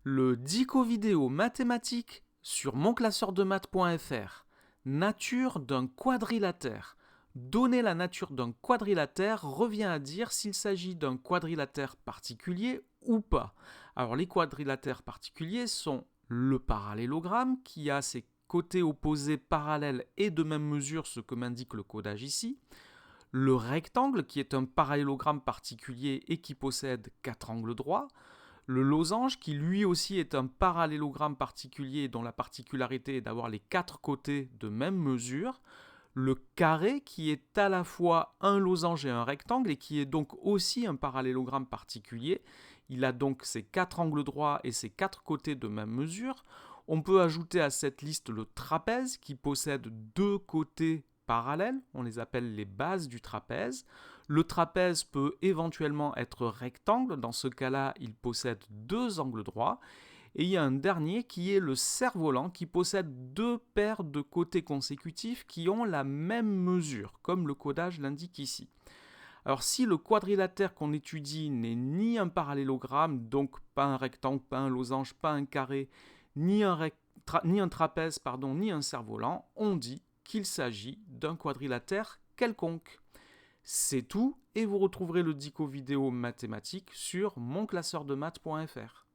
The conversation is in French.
Le dico vidéo mathématique sur monclasseurdemaths.fr. Nature d'un quadrilatère. Donner la nature d'un quadrilatère revient à dire s'il s'agit d'un quadrilatère particulier ou pas. Alors les quadrilatères particuliers sont le parallélogramme qui a ses côtés opposés parallèles et de même mesure, ce que m'indique le codage ici. Le rectangle qui est un parallélogramme particulier et qui possède 4 angles droits. Le losange, qui lui aussi est un parallélogramme particulier dont la particularité est d'avoir les 4 côtés de même mesure. Le carré, qui est à la fois un losange et un rectangle, et qui est donc aussi un parallélogramme particulier. Il a donc ses 4 angles droits et ses 4 côtés de même mesure. On peut ajouter à cette liste le trapèze, qui possède 2 côtés parallèles, on les appelle les bases du trapèze. Le trapèze peut éventuellement être rectangle, dans ce cas-là, il possède 2 angles droits. Et il y a un dernier qui est le cerf-volant qui possède 2 paires de côtés consécutifs qui ont la même mesure, comme le codage l'indique ici. Alors si le quadrilatère qu'on étudie n'est ni un parallélogramme, donc pas un rectangle, pas un losange, pas un carré, ni un trapèze, ni un cerf-volant, on dit qu'il s'agit d'un quadrilatère quelconque. C'est tout, et vous retrouverez le dico vidéo mathématique sur monclasseurdemaths.fr.